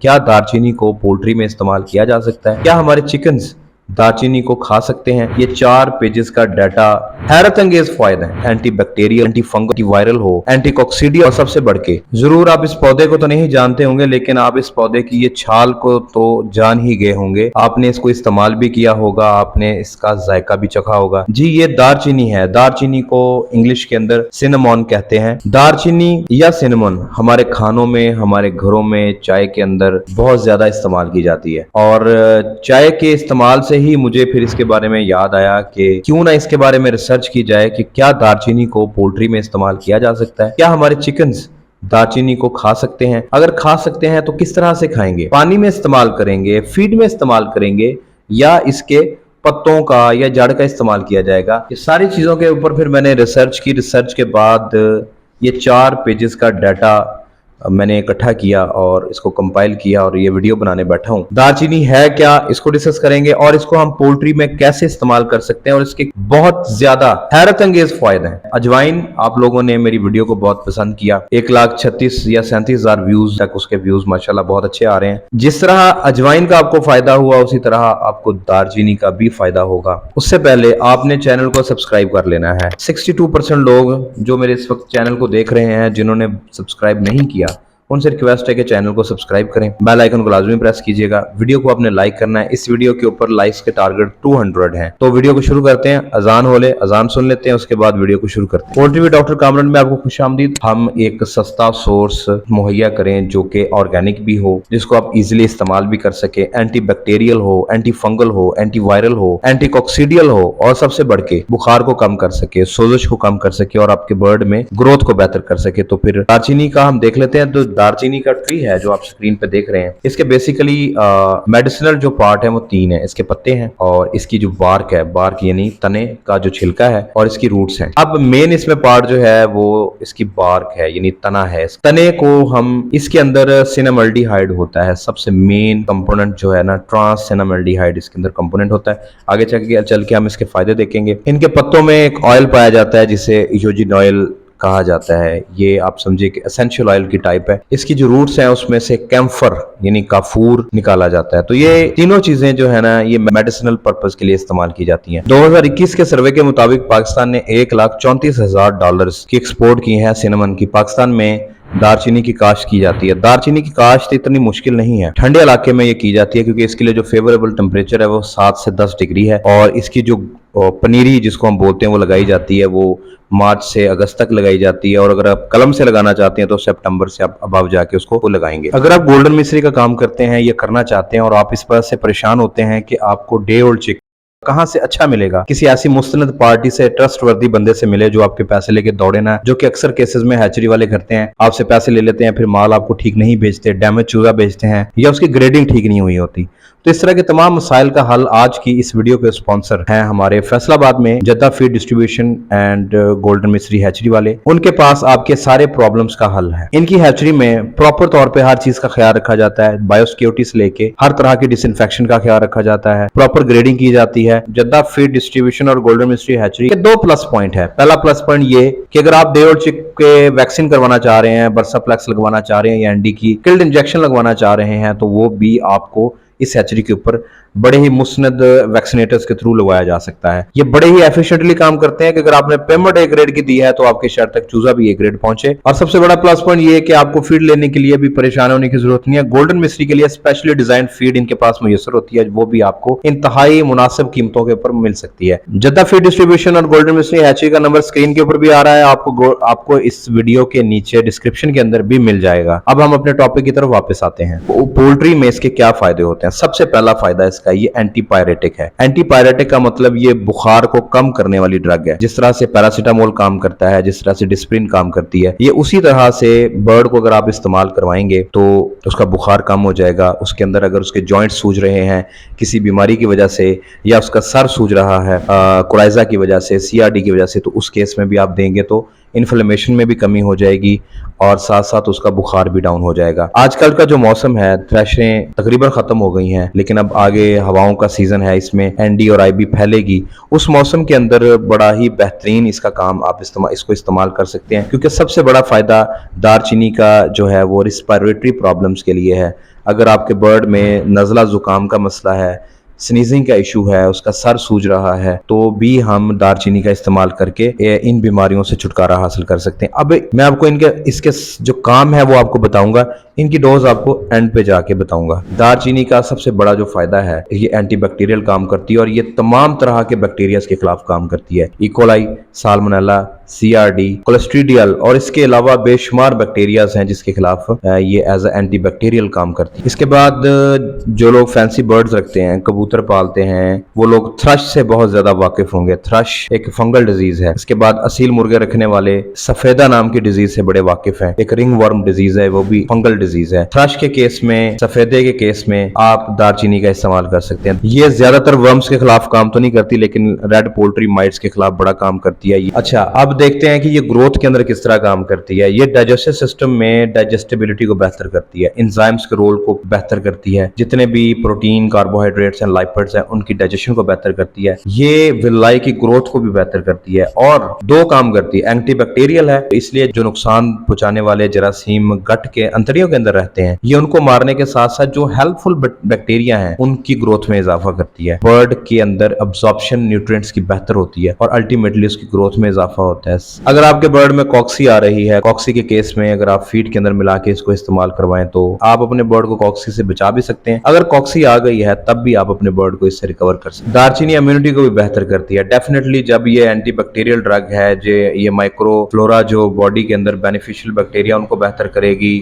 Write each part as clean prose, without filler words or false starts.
क्या दालचीनी को पोल्ट्री में इस्तेमाल किया जा सकता है? क्या हमारे चिकन्स दालचीनी को खा सकते हैं? ये 4 पेजेस का डाटा, हैरत अंगेज फायदे हैं। Anti bacterial, anti fungal, anti viral हो, एंटी कॉक्सीडियल और सबसे बढ़ के जरूर आप इस पौधे को तो नहीं जानते होंगे, लेकिन आप इस पौधे की ये छाल को तो जान ही गए होंगे। आपने इसको इस्तेमाल भी किया होगा, आपने इसका जायका भी चखा होगा। जी, ये दालचीनी है। दालचीनी को इंग्लिश के अंदर सिनेमन कहते हैं। दालचीनी या सिनेमन हमारे खानों में, हमारे घरों में, चाय के अंदर बहुत ज्यादा इस्तेमाल की जाती है। और चाय के इस्तेमाल से ही मुझे फिर इसके बारे में याद आया कि क्यों ना इसके बारे में रिसर्च की जाए कि क्या दालचीनी को पोल्ट्री में इस्तेमाल किया जा सकता है? क्या हमारे चिकन्स दालचीनी को खा सकते हैं? अगर खा सकते हैं तो किस तरह से खाएंगे? पानी में इस्तेमाल करेंगे, फीड में इस्तेमाल करेंगे, या इसके पत्तों का या जड़ का इस्तेमाल किया जाएगा? ये सारी चीजों के ऊपर फिर मैंने रिसर्च की। रिसर्च के बाद ये 4 पेजेस का डाटा मैंने इकट्ठा किया और इसको कंपाइल किया और ये वीडियो बनाने बैठा हूँ। दालचीनी है क्या, इसको डिस्कस करेंगे, और इसको हम पोल्ट्री में कैसे इस्तेमाल कर सकते हैं और इसके बहुत ज्यादा हैरत अंगेज फायदे हैं। अजवाइन, आप लोगों ने मेरी वीडियो को बहुत पसंद किया। 1,36,000 या 37,000 व्यूज तक उसके व्यूज माशाल्लाह बहुत अच्छे आ रहे हैं। जिस तरह अजवाइन का आपको फायदा हुआ, उसी तरह आपको दालचीनी का भी फायदा होगा। उससे पहले आपने चैनल को सब्सक्राइब कर लेना है। 62% लोग जो मेरे इस वक्त चैनल को देख रहे हैं, जिन्होंने सब्सक्राइब नहीं किया, उनसे रिक्वेस्ट है कि चैनल को सब्सक्राइब करें, बेल आइकन को लाजमी प्रेस कीजिएगा। वीडियो को आपने लाइक करना है। इस वीडियो के ऊपर लाइक्स के टारगेट 200 हैं। तो वीडियो को शुरू करते हैं। अजान हो ले, अजान सुन लेते हैं, उसके बाद वीडियो को शुरू करते हैं। पोल्ट्री विद डॉक्टर कामरान में आपको खुशामदीद। हम एक सस्ता सोर्स मुहैया करें जो कि ऑर्गेनिक भी हो, जिसको आप इजिली इस्तेमाल भी कर सके, एंटी बैक्टीरियल हो, एंटी फंगल हो, एंटी वायरल हो, एंटी कॉक्सीडियल हो, और सबसे बढ़ के बुखार को कम कर सके, सोजिश को कम कर सके और आपके बर्ड में ग्रोथ को बेहतर कर सके। तो फिर दालचीनी का हम देख लेते हैं। तो दालचीनी का ट्री है जो आप स्क्रीन पे देख रहे हैं, इसके बेसिकली मेडिसिनल जो पार्ट है वो 3 है। इसके पत्ते हैं, और इसकी जो बार्क है, बार्क यानी तने का जो छिलका है, और इसकी रूट्स हैं। अब मेन इसमें पार्ट जो है वो इसकी बार्क है, यानी तना है। तने को हम, इसके अंदर सिनेमल्डिहाइड होता है, सबसे मेन कंपोनेंट जो है ना, ट्रांस सिनेमल्डिहाइड इसके अंदर कंपोनेंट होता है। आगे चल के हम इसके फायदे देखेंगे। इनके पत्तों में एक ऑयल पाया जाता है जिसे यूजिन ऑयल कहा जाता है। ये आप समझिए कि एसेंशियल ऑयल की टाइप है। इसकी जो रूट्स हैं उसमें से कैम्फर यानी काफूर निकाला जाता है। तो ये तीनों चीजें जो है ना, ये मेडिसिनल पर्पस के लिए इस्तेमाल की जाती हैं। 2021 के सर्वे के मुताबिक पाकिस्तान ने $1,34,000 की एक्सपोर्ट की है सिनेमन की। पाकिस्तान में दालचीनी की काश्त की जाती है। दालचीनी की काश्त इतनी मुश्किल नहीं है, ठंडे इलाके में ये की जाती है, क्योंकि इसके लिए जो फेवरेबल टेम्परेचर है वो 7 से 10 डिग्री है। और इसकी जो पनीरी जिसको हम बोलते हैं वो लगाई जाती है, वो मार्च से अगस्त तक लगाई जाती है। और अगर आप कलम से लगाना चाहते हैं तो सितंबर से आप अबाव जाके उसको लगाएंगे। अगर आप गोल्डन मिस्री का काम करते हैं या करना चाहते हैं और आप इस पर से परेशान होते हैं कि आपको डे ओल्ड चिकन कहां से अच्छा मिलेगा, किसी ऐसी मुस्तनद पार्टी से, ट्रस्टवर्दी बंदे से मिले जो आपके पैसे लेके दौड़े ना, जो कि अक्सर केसेस में हैचरी वाले करते हैं। आपसे पैसे ले लेते हैं, फिर माल आपको ठीक नहीं बेचते, डैमेज चूजा बेचते हैं, या उसकी ग्रेडिंग ठीक नहीं हुई होती। तो इस तरह के तमाम मसाइल का हल आज की इस वीडियो के स्पॉन्सर हैं हमारे फैसलाबाद में Jeddah feed distribution and golden मिस्री हैचरी वाले। उनके पास आपके सारे प्रॉब्लम्स का हल है। इनकी हैचरी में प्रॉपर तौर पे हर चीज का ख्याल रखा जाता है। बायोसिक्योरिटी से लेके हर तरह की डिसइंफेक्शन का ख्याल रखा जाता है, प्रॉपर ग्रेडिंग की जाती है। जद्दा फीड डिस्ट्रीब्यूशन और गोल्डन मिस्ट्री हैचरी के 2 प्लस पॉइंट है। पहला प्लस पॉइंट ये कि अगर आप डे ओल्ड चिक के वैक्सीन करवाना चाह रहे हैं, बर्साप्लेक्स लगवाना चाह रहे हैं, या एनडी की किल्ड इंजेक्शन लगवाना चाह रहे हैं, तो वो भी आपको इस हैचरी के ऊपर बड़े ही मुस्नद वैक्सीनेटर्स के थ्रू लगवाया जा सकता है। ये बड़े ही एफिशिएंटली काम करते हैं कि अगर आपने पेमेंट ए ग्रेड की दी है तो आपके शहर तक चूजा भी ए ग्रेड पहुंचे। और सबसे बड़ा प्लस पॉइंट ये है कि आपको फीड लेने के लिए भी परेशान होने की जरूरत नहीं है। गोल्डन मिस्ट्री के लिए स्पेशली डिजाइन फीड इनके पास मुयसर होती है, वो भी आपको इंतहाई मुनासिब कीमतों के ऊपर मिल सकती है। जद्दा फीड डिस्ट्रीब्यूशन और गोल्डन मिस्ट्री हैचरी का नंबर स्क्रीन के ऊपर भी आ रहा है, आपको इस वीडियो के नीचे डिस्क्रिप्शन के अंदर भी मिल जाएगा। अब हम अपने टॉपिक की तरफ वापस आते हैं। पोल्ट्री में इसके क्या फायदे होते हैं? सबसे पहला फायदा इसका ये एंटीपायरेटिक है। एंटीपायरेटिक का मतलब ये बुखार को कम करने वाली ड्रग है। जिस तरह से पैरासीटामोल काम करता है, जिस तरह से डिस्प्रिन काम करती है, ये उसी तरह से बर्ड को अगर आप इस्तेमाल करवाएंगे तो उसका बुखार कम हो जाएगा। उसके अंदर अगर उसके जॉइंट्स सूज रहे हैं किसी बीमारी की वजह से, या उसका सर सूज रहा है कोराइजा की वजह से, सीआरडी की वजह से, तो उस केस में भी आप देंगे तो इन्फ्लेमेशन में भी कमी हो जाएगी और साथ साथ उसका बुखार भी डाउन हो जाएगा। आजकल का जो मौसम है, थ्रेशरें तकरीबन खत्म हो गई हैं, लेकिन अब आगे हवाओं का सीजन है, इसमें एनडी और आईबी फैलेगी। उस मौसम के अंदर बड़ा ही बेहतरीन इसका काम आप इसको इस्तेमाल कर सकते हैं, क्योंकि सबसे बड़ा फायदा दालचीनी का जो है वो रिस्पिरेटरी प्रॉब्लम्स के लिए है। अगर आपके बर्ड में नज़ला जुकाम का मसला है, स्नीजिंग का इशू है, उसका सर सूज रहा है, तो भी हम दारचीनी का इस्तेमाल करके इन बीमारियों से छुटकारा हासिल कर सकते हैं। अब मैं आपको इनके इसके जो काम है वो आपको बताऊंगा, इनकी डोज आपको एंड पे जाके बताऊंगा। दारचीनी का सबसे बड़ा जो फायदा है, ये एंटीबैक्टीरियल काम करती है और ये तमाम तरह के बैक्टीरिया के खिलाफ काम करती है। इकोलाई, साल्मोनेला, CRD, कोलेस्ट्रीडियल और इसके अलावा बेशुमार बैक्टीरियाज हैं जिसके खिलाफ ये एज एंटीबैक्टीरियल काम करती है। इसके बाद जो लोग फैंसी बर्ड्स रखते हैं, कबूतर पालते हैं, वो लोग थ्रश से बहुत ज्यादा वाकिफ होंगे। थ्रश एक फंगल डिजीज है। इसके बाद असील मुर्गे रखने वाले सफेदा नाम की डिजीज से बड़े वाकिफ हैं। एक रिंग वर्म डिजीज है, वो भी फंगल डिजीज है। थ्रश के केस में, सफेदे के केस में आप दारचीनी का इस्तेमाल कर सकते हैं। ये ज्यादातर वर्म्स के खिलाफ काम तो नहीं करती, लेकिन रेड पोल्ट्री माइट्स के खिलाफ बड़ा काम करती है। अच्छा, अब देखते हैं कि ये ग्रोथ के अंदर किस तरह काम करती है। ये डाइजेस्टिव सिस्टम में डाइजेस्टिबिलिटी को बेहतर करती है, एंजाइम्स के रोल को बेहतर करती है, जितने भी प्रोटीन, कार्बोहाइड्रेट्स एंड लाइपिड्स हैं उनकी डाइजेशन को बेहतर करती है। ये विलाई की ग्रोथ को भी बेहतर करती है और दो काम करती है। एंटीबैक्टीरियल है, इसलिए जो नुकसान पहुंचाने वाले जरासीम गट के अंतड़ियों के अंदर रहते हैं, ये उनको मारने के साथ साथ जो हेल्पफुल बैक्टीरिया हैं उनकी ग्रोथ में इजाफा करती है। बर्ड के अंदर अब्सॉर्प्शन न्यूट्रिएंट्स की बेहतर होती है और अल्टीमेटली उसकी ग्रोथ में इजाफा होता है। अगर आपके बर्ड में कॉक्सी आ रही है, कॉक्सी के केस में अगर आप फीड के अंदर मिला के इसको इस्तेमाल करवाएं तो आप अपने बर्ड को कॉक्सी से बचा भी सकते हैं। अगर कॉक्सी आ गई है तब भी आप अपने बर्ड को इससे रिकवर कर सकते हैं। दारचीनी इम्यूनिटी को भी बेहतर करती है डेफिनेटली। जब ये एंटीबैक्टीरियल ड्रग है, जो ये माइक्रो फ्लोरा जो बॉडी के अंदर बेनिफिशियल बैक्टीरिया उनको बेहतर करेगी,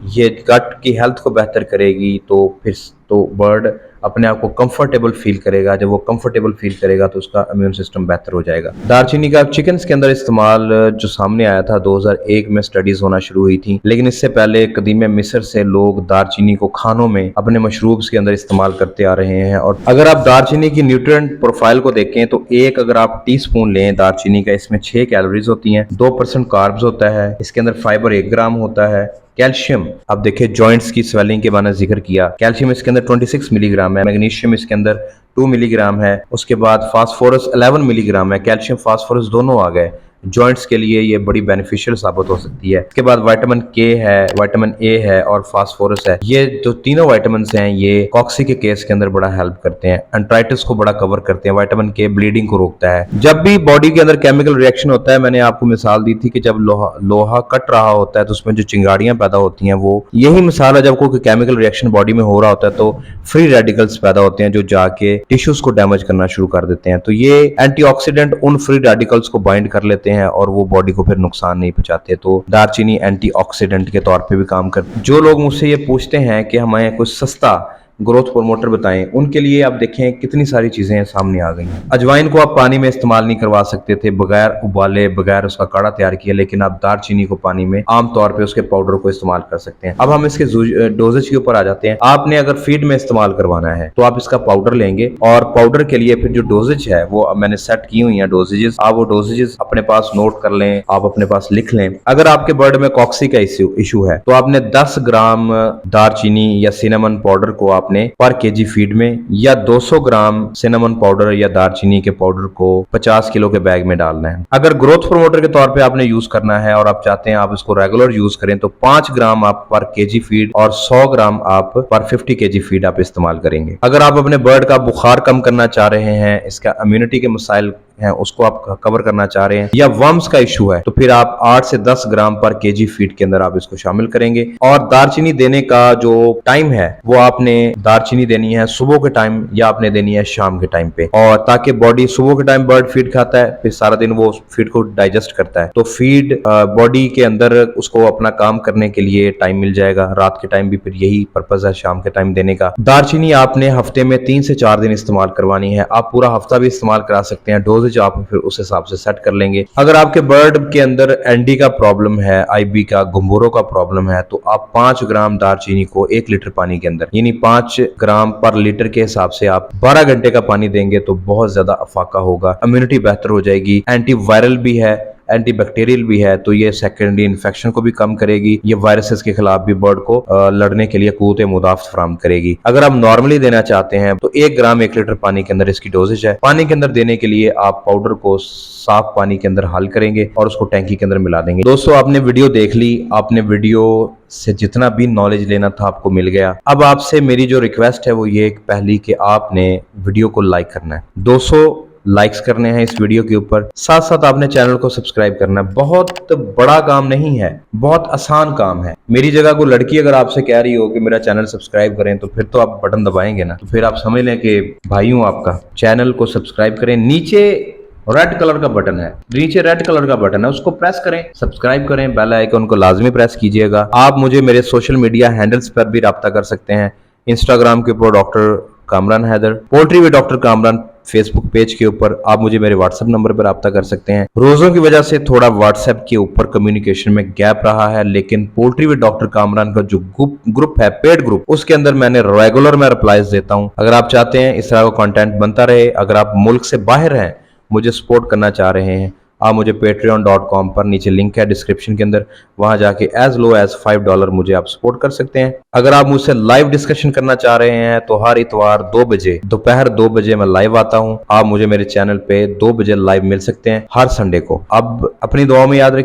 ये गट की हेल्थ को बेहतर करेगी, तो फिर तो बर्ड अपने आप को कंफर्टेबल फील करेगा। जब वो कंफर्टेबल फील करेगा तो उसका इम्यून सिस्टम बेहतर हो जाएगा। दारचीनी का चिकन्स के अंदर इस्तेमाल जो सामने आया था 2001 में स्टडीज होना शुरू हुई थी, लेकिन इससे पहले कदीम मिस्र से लोग दारचीनी को खानों में अपने मशरूब्स के अंदर इस्तेमाल करते आ रहे हैं। और अगर आप दारचीनी की न्यूट्रिएंट प्रोफाइल को देखें तो एक अगर आप टीस्पून लें दारचीनी का, इसमें 6 कैलोरीज होती हैं, 2% कार्ब्स होता है, इसके अंदर फाइबर 1 ग्राम होता है। कैल्शियम, अब देखिए जॉइंट्स की स्वेलिंग के मैंने जिक्र किया, कैल्शियम इसके अंदर 26 मिलीग्राम है, मैग्नीशियम इसके अंदर 2 मिलीग्राम है, उसके बाद फास्फोरस 11 मिलीग्राम है। कैल्शियम फास्फोरस दोनों आ गए, जॉइंट्स के लिए ये बड़ी बेनिफिशियल साबित हो सकती है। इसके बाद विटामिन के है, विटामिन ए है और फास्फोरस है। ये जो तीनों विटामिन हैं ये कॉक्सी के केस के अंदर बड़ा हेल्प करते हैं, एंट्राइटिस को बड़ा कवर करते हैं। विटामिन के ब्लीडिंग को रोकता है। जब भी बॉडी के अंदर केमिकल रिएक्शन होता है, मैंने आपको मिसाल दी थी कि जब लोहा कट रहा होता है तो उसमें जो चिंगारियां पैदा होती हैं, वो यही मिसाल है। जब कोई केमिकल रिएक्शन बॉडी में हो रहा होता है तो फ्री रेडिकल्स पैदा होते हैं जो जाके टिश्यूज को डैमेज करना शुरू कर देते हैं। तो ये एंटीऑक्सीडेंट उन फ्री रेडिकल्स को बाइंड कर लेते हैं और वो बॉडी को फिर नुकसान नहीं पहुंचाते। तो दारचीनी एंटीऑक्सीडेंट के तौर पे भी काम करती है। जो लोग मुझसे ये पूछते हैं कि हमें कुछ सस्ता ग्रोथ प्रमोटर बताएं, उनके लिए आप देखें कितनी सारी चीजें सामने आ गई हैं। अजवाइन को आप पानी में इस्तेमाल नहीं करवा सकते थे बगैर उबाले, बगैर उसका काढ़ा तैयार किया, लेकिन आप दारचीनी को पानी में आमतौर पे उसके पाउडर को इस्तेमाल कर सकते हैं। अब हम इसके डोजेज के ऊपर आ जाते हैं। आपने अगर फीड में इस्तेमाल करवाना है तो आप इसका पाउडर लेंगे और पाउडर के लिए फिर जो डोजेज है वो मैंने सेट की हुई है डोजेजेस। आप वो डोजेजेस अपने पास नोट कर लें, आप अपने पास लिख लें। अगर आपके बर्ड में कॉक्सी का इशू है तो आपने 10 ग्राम दारचीनी या सिनेमन पाउडर को आपने पर केजी फीड में, या 200 ग्राम सिनेमन पाउडर या दारचीनी के पाउडर को 50 किलो के बैग में डालना है। अगर ग्रोथ प्रमोटर के तौर पे आपने यूज करना है और आप चाहते हैं आप इसको रेगुलर यूज करें तो 5 ग्राम आप पर केजी फीड और 100 ग्राम आप पर 50 केजी फीड आप इस्तेमाल करेंगे। अगर आप अपने बर्ड का बुखार कम करना चाह रहे हैं, इसका इम्यूनिटी के मसाइल हैं उसको आप कवर करना चाह रहे हैं, या वर्म्स का इशू है, तो फिर आप 8 से 10 ग्राम पर केजी फीड के अंदर आप इसको शामिल करेंगे। और दारचीनी देने का जो टाइम है वो आपने दारचीनी देनी है सुबह के टाइम या आपने देनी है शाम के टाइम पे, और ताकि बॉडी सुबह के टाइम बर्ड फीड खाता है, फिर सारा दिन वो फीड को डाइजेस्ट करता है, तो फीड बॉडी के अंदर उसको अपना काम करने के लिए टाइम मिल जाएगा। रात के टाइम भी फिर यही पर्पज है शाम के टाइम देने का। दारचीनी आपने हफ्ते में 3 से 4 दिन इस्तेमाल करवानी है। आप पूरा हफ्ता भी इस्तेमाल करा सकते हैं, डोजेज आप फिर उस हिसाब से सेट कर लेंगे। अगर आपके बर्ड के अंदर एनडी का प्रॉब्लम है, आईबी का, गुम्बोरो का प्रॉब्लम है, तो आप 5 ग्राम दारचीनी को 1 लीटर पानी के अंदर, यानी 5 ग्राम पर लीटर के हिसाब से आप 12 घंटे का पानी देंगे तो बहुत ज्यादा अफाका होगा, इम्यूनिटी बेहतर हो जाएगी, एंटी वायरल भी है, एंटीबैक्टीरियल भी है, तो ये सेकेंडरी इन्फेक्शन को भी कम करेगी, ये वायरसेस के खिलाफ भी बर्ड को लड़ने के लिए कुव्वत मुदाफ़त फराहम करेगी। अगर आप नॉर्मली देना चाहते हैं तो 1 ग्राम 1 लीटर पानी के अंदर इसकी डोजेज है। पानी के अंदर देने के लिए आप पाउडर को साफ पानी के अंदर हल करेंगे और उसको टैंकी के अंदर मिला देंगे। दोस्तों, आपने वीडियो देख ली, आपने वीडियो से जितना भी नॉलेज लेना था आपको मिल गया। अब आपसे मेरी जो रिक्वेस्ट है वो ये पहली कि आपने वीडियो को लाइक करना है, 200 लाइक्स करने हैं इस वीडियो के ऊपर। साथ साथ आपने चैनल को सब्सक्राइब करना है। बहुत बड़ा काम नहीं है, बहुत आसान काम है। मेरी जगह कोई लड़की अगर आपसे कह रही हो कि मेरा चैनल सब्सक्राइब करें, तो फिर तो आप बटन दबाएंगे ना, तो फिर आप समझ लें कि भाई हूं आपका। चैनल को सब्सक्राइब करें, नीचे रेड कलर का बटन है, नीचे रेड कलर का बटन है, उसको प्रेस करें, सब्सक्राइब करें, बेल आइकन को लाजमी प्रेस कीजिएगा। आप मुझे मेरे सोशल मीडिया हैंडल्स पर भी राब्ता कर सकते हैं। इंस्टाग्राम के ऊपर doctor Kamran Haider, poultry with doctor Kamran Facebook page के ऊपर आप मुझे मेरे व्हाट्सएप नंबर पर राब्ता कर सकते हैं। रोजों की वजह से थोड़ा व्हाट्सएप के ऊपर कम्युनिकेशन में गैप रहा है, लेकिन पोल्ट्री विद डॉक्टर कामरान का जो ग्रुप है, पेड ग्रुप, उसके अंदर मैंने रेगुलर में रिप्लाईज देता हूं। अगर आप चाहते हैं इस तरह का कंटेंट बनता रहे, अगर आप मुल्क से बाहर हैं, मुझे सपोर्ट करना चाह रहे हैं, आप मुझे patreon.com पर, नीचे लिंक है डिस्क्रिप्शन के अंदर, वहां जाके एज लो एज $5 मुझे आप सपोर्ट कर सकते हैं। अगर आप मुझसे लाइव डिस्कशन करना चाह रहे हैं तो हर इतवार 2 बजे, दोपहर 2 बजे मैं लाइव आता हूं। आप मुझे मेरे चैनल पे 2 बजे लाइव मिल सकते हैं हर संडे को। अब अपनी दुआ में याद रखिए।